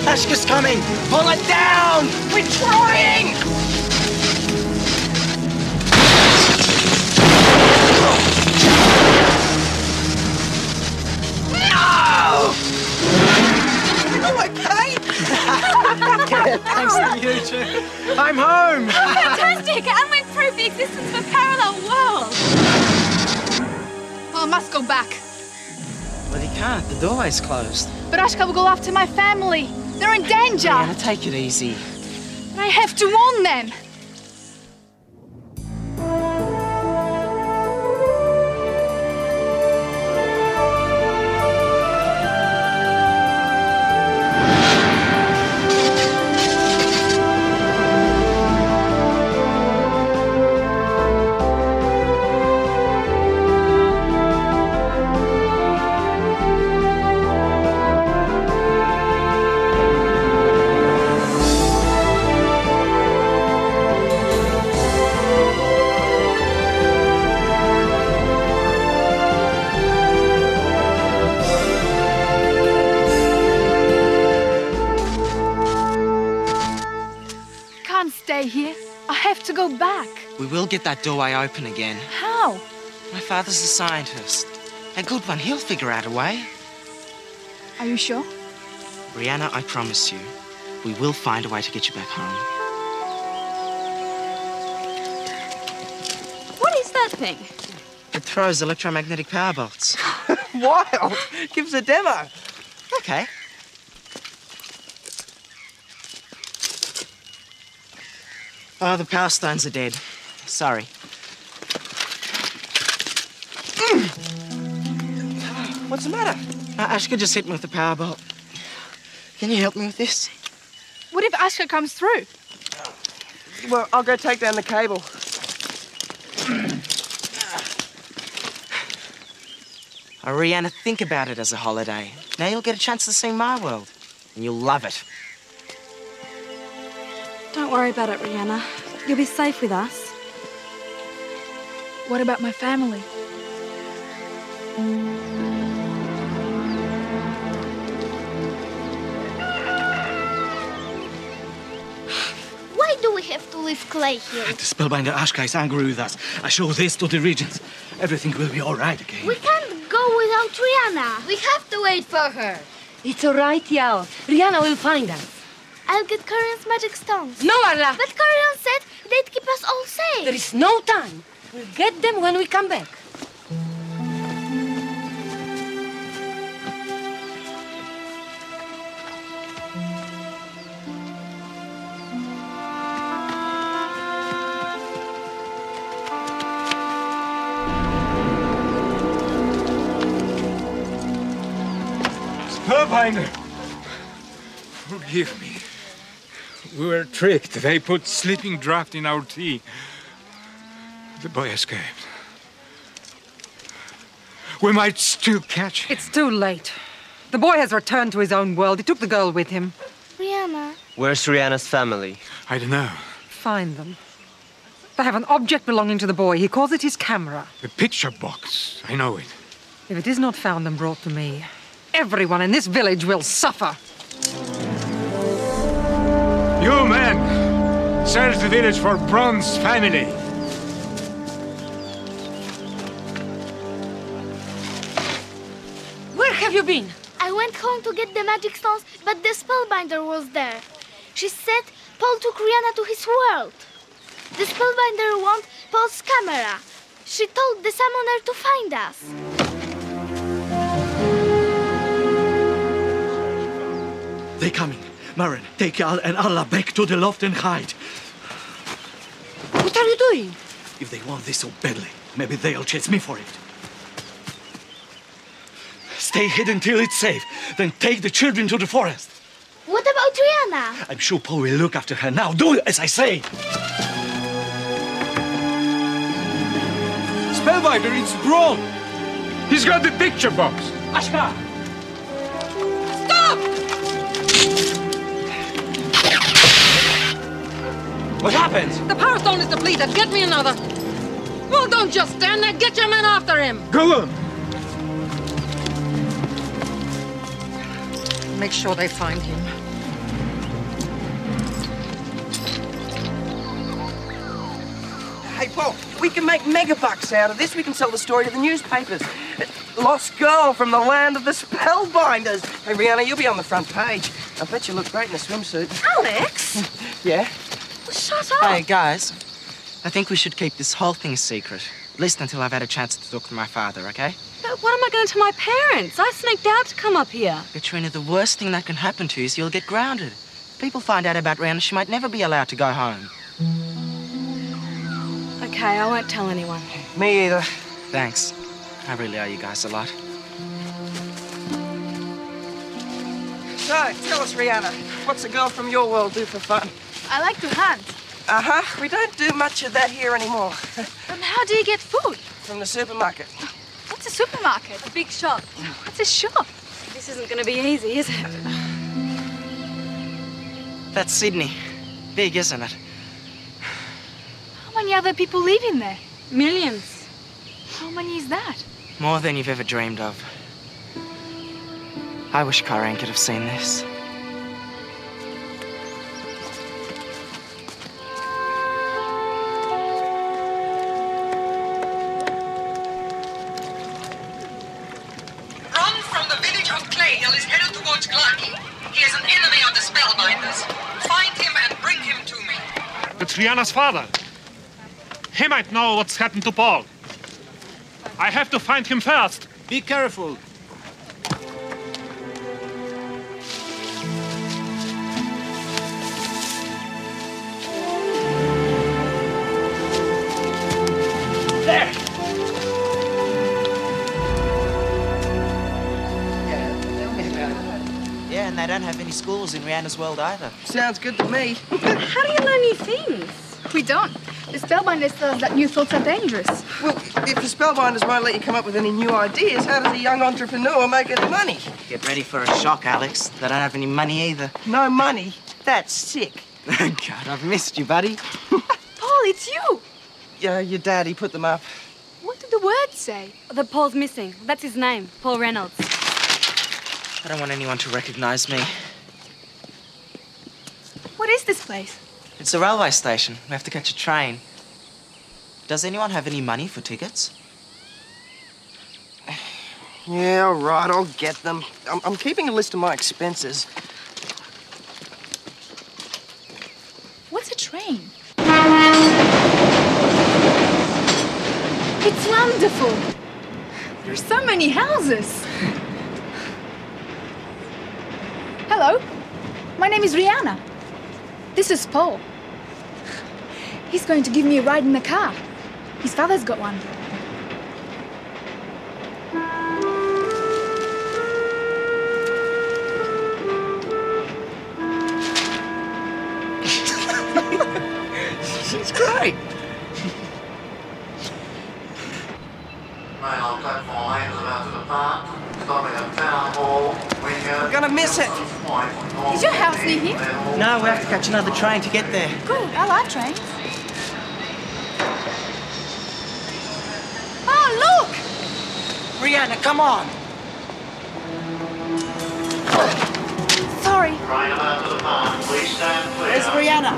Ashka's coming! Pull it down! We're trying! No! Oh, okay? Yeah, thanks to you two. I'm home! Fantastic! And we've proved the existence of a parallel world! Well, I must go back. Well, you can't. The doorway's closed. But Ashka will go after my family. They're in danger. Brianna, take it easy. I have to warn them. Stay here. I have to go back. We will get that doorway open again. How? My father's a scientist. A good one. He'll figure out a way. Are you sure? Brianna, I promise you, we will find a way to get you back home. What is that thing? It throws electromagnetic power bolts. Wild. Give us a demo. Okay. Oh, the power stones are dead. Sorry. What's the matter? Ashka just hit me with the power bolt. Can you help me with this? What if Ashka comes through? Well, I'll go take down the cable. Rihanna, think about it as a holiday. Now you'll get a chance to see my world, and you'll love it. Don't worry about it, Rihanna. You'll be safe with us. What about my family? Why do we have to leave Clay here? The Spellbinder Ashka is angry with us. I show this to the regents. Everything will be all right again. We can't go without Rihanna. We have to wait for her. It's all right, Yao. Rihanna will find us. I'll get Karion's magic stones. No, Arla! But Karion said they'd keep us all safe. There is no time. We'll get them when we come back. Spellbinder! Forgive me. We were tricked. They put sleeping draught in our tea. The boy escaped. We might still catch him. It's too late. The boy has returned to his own world. He took the girl with him. Rihanna. Where's Rihanna's family? I don't know. Find them. They have an object belonging to the boy. He calls it his camera. The picture box. I know it. If it is not found and brought to me, everyone in this village will suffer. You men! Search the village for Bronze family. Where have you been? I went home to get the magic stones, but the Spellbinder was there. She said Paul took Rihanna to his world. The Spellbinder wants Paul's camera. She told the summoner to find us. They coming. Marin, take Al and Allah back to the loft and hide. What are you doing? If they want this so badly, maybe they'll chase me for it. Stay hidden till it's safe, then take the children to the forest. What about Rihanna? I'm sure Paul will look after her now. Do as I say. Spellbinder, it's Braun. He's got the picture box. Ashka! Stop! What happened? The power stone is depleted. Get me another. Well, don't just stand there. Get your men after him. Go on. Make sure they find him. Hey, Paul, we can make mega bucks out of this. We can sell the story to the newspapers. Lost girl from the land of the Spellbinders. Hey, Rihanna, you'll be on the front page. I bet you look great in a swimsuit. Alex! Yeah? Shut up! Hey, guys. I think we should keep this whole thing a secret. At least until I've had a chance to talk to my father, okay? But what am I going to tell my parents? I sneaked out to come up here. Katrina, the worst thing that can happen to you is you'll get grounded. If people find out about Rihanna, she might never be allowed to go home. Okay, I won't tell anyone. Me either. Thanks. I really owe you guys a lot. So, tell us, Rihanna, what's a girl from your world do for fun? I like to hunt. Uh-huh. We don't do much of that here anymore. Then how do you get food? From the supermarket. What's a supermarket? A big shop. What's a shop? This isn't going to be easy, is it? That's Sydney. Big, isn't it? How many other people live in there? Millions. How many is that? More than you've ever dreamed of. I wish Karen could have seen this. Ron from the village of Claydale is headed towards Glani. He is an enemy of the Spellbinders. Find him and bring him to me. It's Rihanna's father. He might know what's happened to Paul. I have to find him first. Be careful. There! Yeah, and they don't have any schools in Rihanna's world either. Sounds good to me. How do you learn new things? We don't. The Spellbinder says that new thoughts are dangerous. Well, if the Spellbinders won't let you come up with any new ideas, how does a young entrepreneur make any money? Get ready for a shock, Alex. They don't have any money either. No money? That's sick. God, I've missed you, buddy. Paul, it's you! Yeah, your daddy put them up. What did the word say? The Paul's missing. That's his name, Paul Reynolds. I don't want anyone to recognize me. What is this place? It's a railway station. We have to catch a train. Does anyone have any money for tickets? Yeah, all right, I'll get them. I'm keeping a list of my expenses. What's a train? It's wonderful! There's so many houses! Hello, my name is Rihanna. This is Paul. He's going to give me a ride in the car. His father's got one. She's great. We're gonna miss it. Is your house near here? No, we have to catch another train to get there. Good, I like trains. Oh, look! Rihanna, come on! Sorry. Where's Rihanna?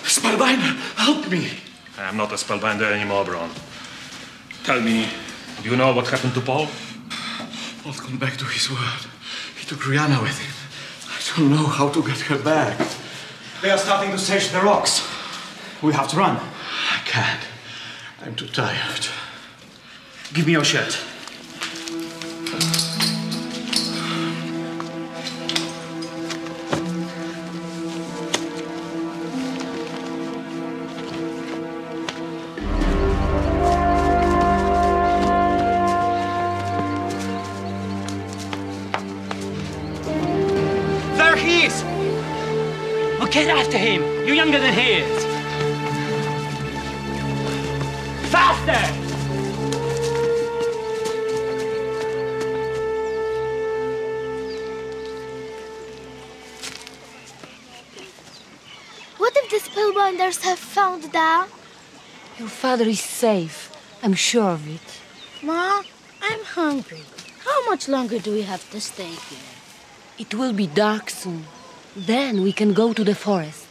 Spellbinder, help me! I am not a Spellbinder anymore, Bron. Tell me, do you know what happened to Paul? Paul's gone back to his world. He took Rihanna with him. I don't know how to get her back. They are starting to search the rocks. We have to run. I can't. I'm too tired. Give me your shirt. Get after him! You're younger than he is! Faster! What if the Spellbinders have found Dad? Your father is safe. I'm sure of it. Ma, I'm hungry. How much longer do we have to stay here? It will be dark soon. Then we can go to the forest.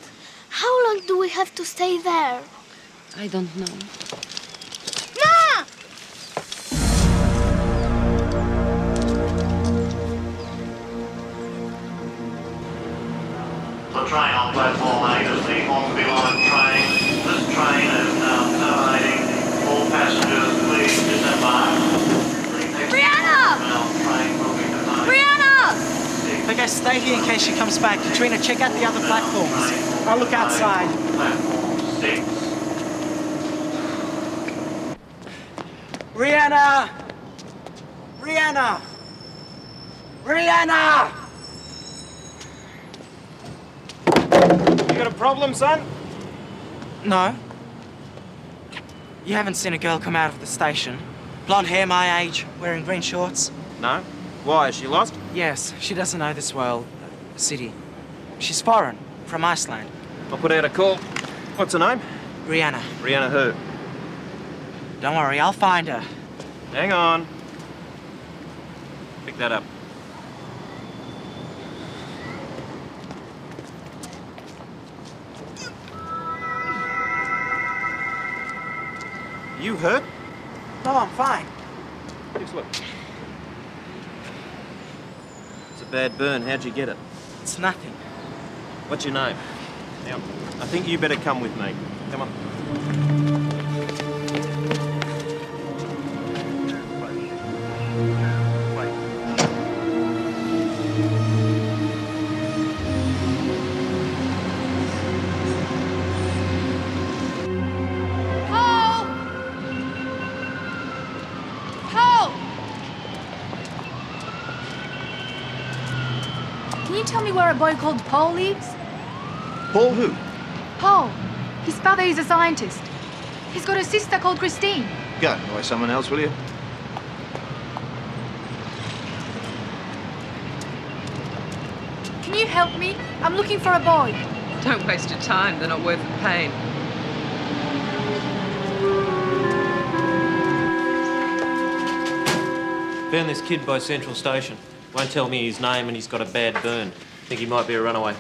How long do we have to stay there? I don't know. Ma! The train on platform 8 is the Hornsby Line train. This train is now terminating. All passengers, please disembark. Brianna! Brianna! Okay, stay here in case she comes back. Katrina, check out the other platforms. I'll look outside. Platform 6. Rihanna! Rihanna! Rihanna! You got a problem, son? No. You haven't seen a girl come out of the station. Blonde hair, my age, wearing green shorts. No. Why, is she lost? Yes, she doesn't know this world, city. She's foreign, from Iceland. I'll put out a call. What's her name? Rihanna. Rihanna who? Don't worry, I'll find her. Hang on. Pick that up. You hurt? No, I'm fine. Let's look. It's a bad burn. How'd you get it? It's nothing. What's your name? Now, I think you better come with me. Come on. Can you tell me where a boy called Paul lives? Paul who? Paul. His father is a scientist. He's got a sister called Christine. Go by someone else, will you? Can you help me? I'm looking for a boy. Don't waste your time. They're not worth the pain. Found this kid by Central Station. Won't tell me his name and he's got a bad burn. Think he might be a runaway.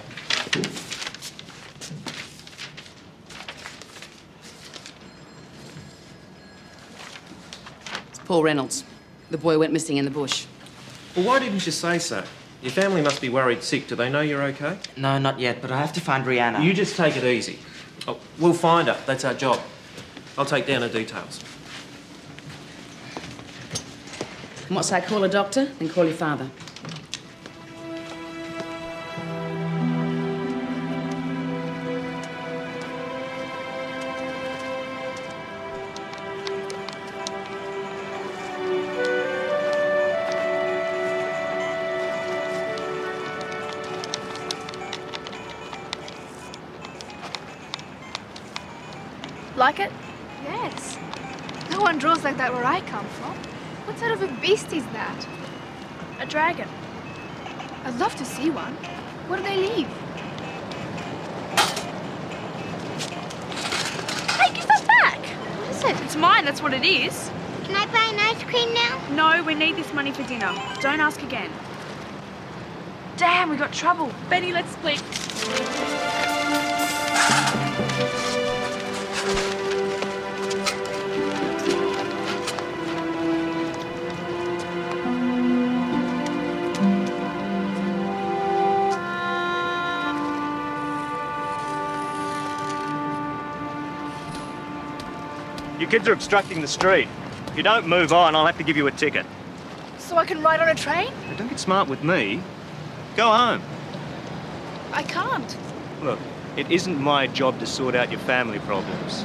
It's Paul Reynolds. The boy went missing in the bush. Well, why didn't you say so? Your family must be worried sick. Do they know you're okay? No, not yet, but I have to find Rihanna. You just take it easy. Oh, we'll find her. That's our job. I'll take down her details. And once I call a doctor, then call your father. Like it? Yes. No one draws like that where I come from. What sort of a beast is that? A dragon. I'd love to see one. Where do they live? Hey, give that back! What is it? It's mine, that's what it is. Can I buy an ice cream now? No, we need this money for dinner. Don't ask again. Damn, we got trouble. Benny, let's split. You kids are obstructing the street. If you don't move on, I'll have to give you a ticket. So I can ride on a train? Now, don't get smart with me. Go home. I can't. Look, it isn't my job to sort out your family problems.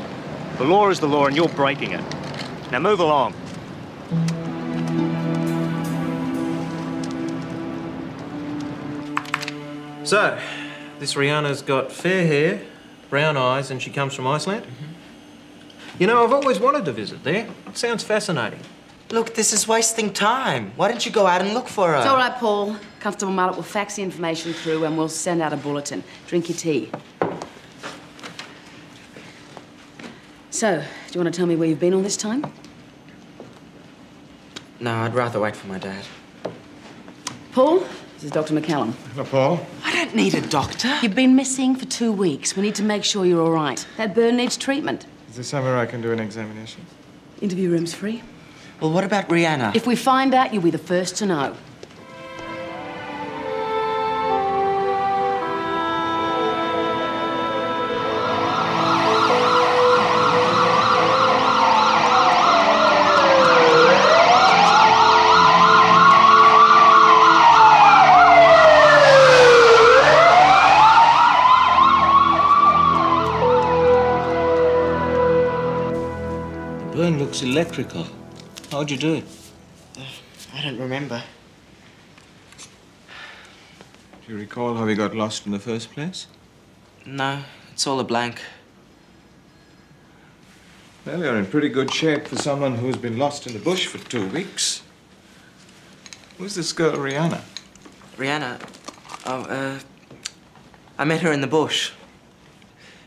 The law is the law and you're breaking it. Now move along. So, This Rihanna's got fair hair, brown eyes, and she comes from Iceland? You know, I've always wanted to visit there. It sounds fascinating. Look, this is wasting time. Why don't you go out and look for her? It's all right, Paul. Constable Mullet will fax the information through and we'll send out a bulletin. Drink your tea. So, do you want to tell me where you've been all this time? No, I'd rather wait for my dad. Paul, this is Dr. McCallum. Hello, Paul. I don't need a doctor. You've been missing for 2 weeks. We need to make sure you're all right. That burn needs treatment. Is there somewhere I can do an examination? Interview room's free. Well, what about Rihanna? If we find out, you'll be the first to know. The burn looks electrical. How'd you do it? I don't remember. Do you recall how we got lost in the first place? No, it's all a blank. Well, you're in pretty good shape for someone who's been lost in the bush for 2 weeks. Who's this girl, Rihanna? Rihanna? Oh, I met her in the bush.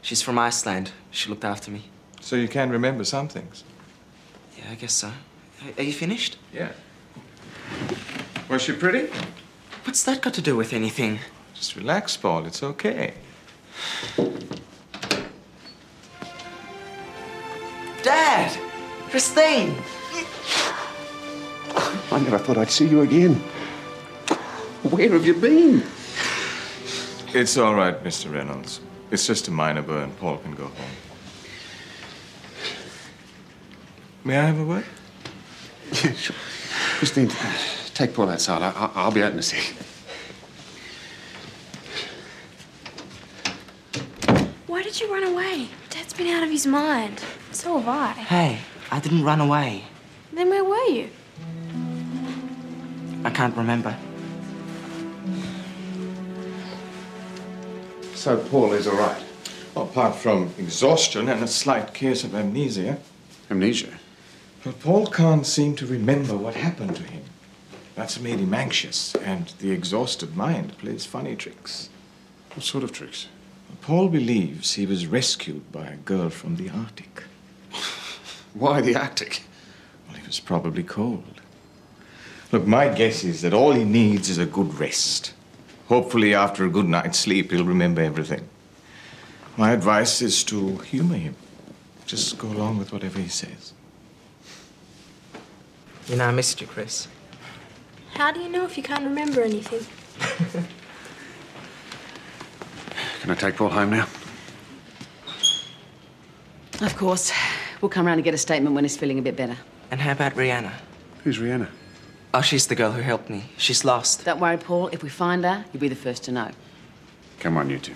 She's from Iceland. She looked after me. So you can remember some things? Yeah, I guess so. Are you finished? Yeah. Was she pretty? What's that got to do with anything? Just relax, Paul. It's okay. Dad! Christine! I never thought I'd see you again. Where have you been? It's all right, Mr. Reynolds. It's just a minor burn. Paul can go home. May I have a word? Yeah, sure. Christine, take Paul outside. I'll be out in a sec. Why did you run away? Dad's been out of his mind. So have I. Hey, I didn't run away. Then where were you? I can't remember. So Paul is all right? Well, apart from exhaustion and a slight case of amnesia. Amnesia? But Paul can't seem to remember what happened to him. That's made him anxious, and the exhausted mind plays funny tricks. What sort of tricks? Paul believes he was rescued by a girl from the Arctic. Why the Arctic? Well, he was probably cold. Look, my guess is that all he needs is a good rest. Hopefully, after a good night's sleep, he'll remember everything. My advice is to humor him. Just go along with whatever he says. You know, I missed you, Chris. How do you know if you can't remember anything? Can I take Paul home now? Of course. We'll come round and get a statement when he's feeling a bit better. And how about Rihanna? Who's Rihanna? Oh, she's the girl who helped me. She's lost. Don't worry, Paul. If we find her, you'll be the first to know. Come on, you two.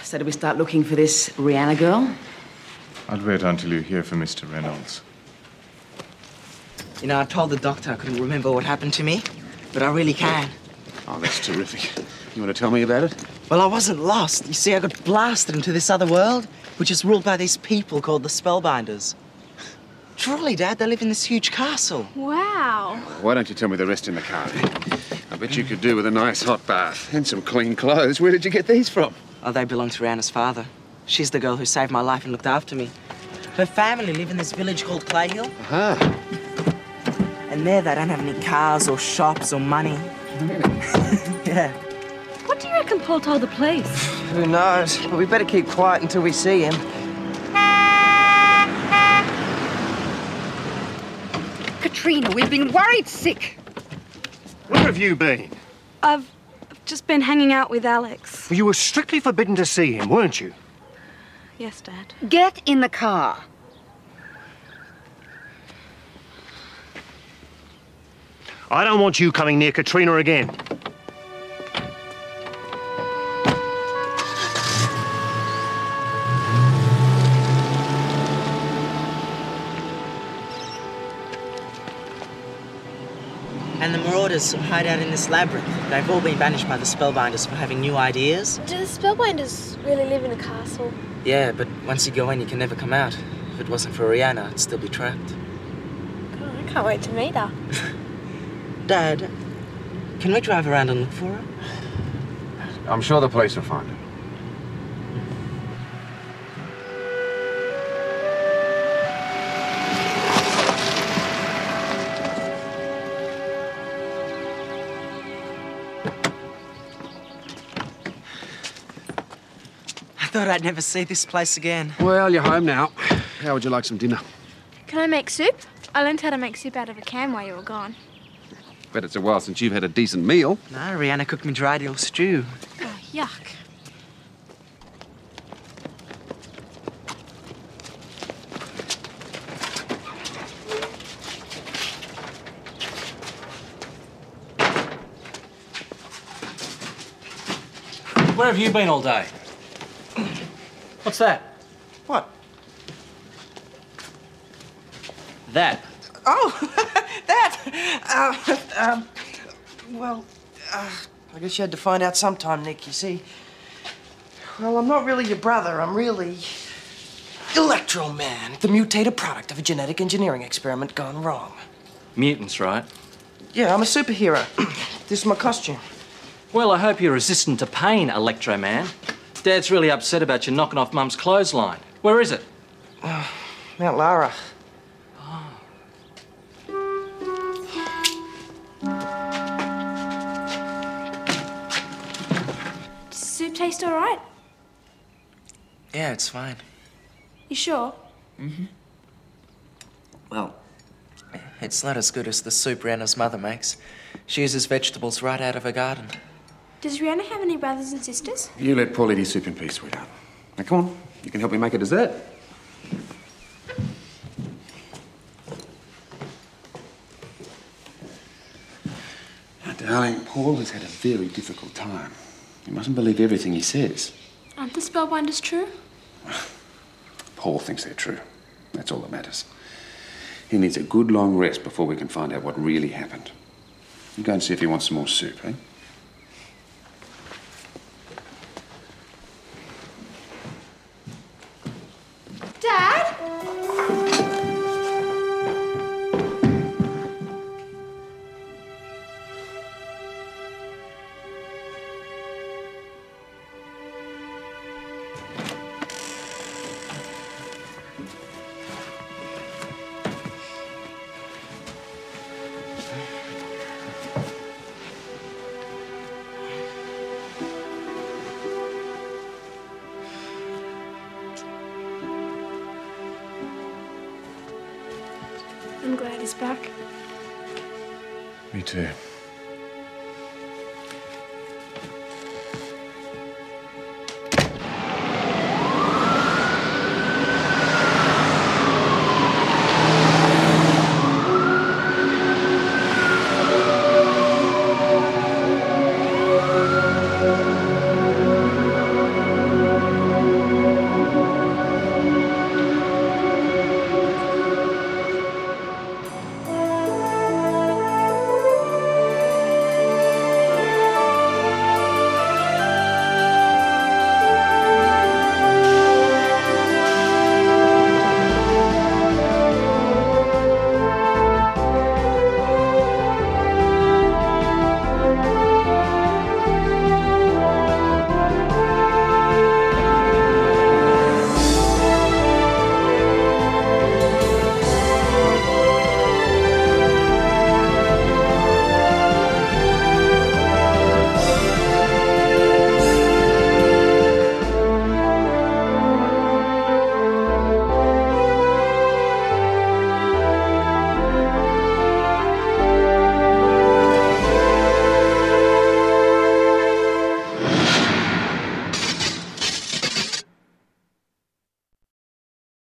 So do we start looking for this Rihanna girl? I'd wait until you hear from Mr. Reynolds. You know, I told the doctor I couldn't remember what happened to me, but I really can. Oh, that's terrific. You want to tell me about it? Well, I wasn't lost. You see, I got blasted into this other world, which is ruled by these people called the Spellbinders. Truly, Dad, they live in this huge castle. Wow. Why don't you tell me the rest in the car, then? I bet you could do with a nice hot bath and some clean clothes. Where did you get these from? Oh, they belong to Rihanna's father. She's the girl who saved my life and looked after me. Her family live in this village called Clayhill. Aha. And there they don't have any cars or shops or money. Yeah. What do you reckon Paul told the police? Who knows? But we better keep quiet until we see him. Katrina, we've been worried sick. Where have you been? I've just been hanging out with Alex. You were strictly forbidden to see him, weren't you? Yes, Dad. Get in the car. I don't want you coming near Katrina again. And the marauders hide out in this labyrinth. They've all been banished by the Spellbinders for having new ideas. Do the Spellbinders really live in a castle? Yeah, but once you go in, you can never come out. If it wasn't for Rihanna, I'd still be trapped. God, I can't wait to meet her. Dad, can we drive around and look for her? I'm sure the police will find her. I thought I'd never see this place again. Well, you're home now. How would you like some dinner? Can I make soup? I learned how to make soup out of a can while you were gone. Bet it's a while since you've had a decent meal. No, Rihanna cooked me dried eel stew. Oh, yuck. Where have you been all day? What's that? What? That. Oh, that! I guess you had to find out sometime, Nick, you see. Well, I'm not really your brother. I'm really Electro Man, the mutated product of a genetic engineering experiment gone wrong. Mutants, right? Yeah, I'm a superhero. This is my costume. Well, I hope you're resistant to pain, Electro Man. Dad's really upset about you knocking off Mum's clothesline. Where is it? Mount Lara. Does the soup taste all right? Yeah, it's fine. You sure? Mm-hmm. Well, it's not as good as the soup Rihanna's mother makes. She uses vegetables right out of her garden. Does Rihanna have any brothers and sisters? You let Paul eat his soup in peace, sweetheart. Now, come on. You can help me make a dessert. Now, darling, Paul has had a very difficult time. You mustn't believe everything he says. Aren't the Spellbinders true? Paul thinks they're true. That's all that matters. He needs a good long rest before we can find out what really happened. You go and see if he wants some more soup, eh? Dad? I'm glad he's back. Me too.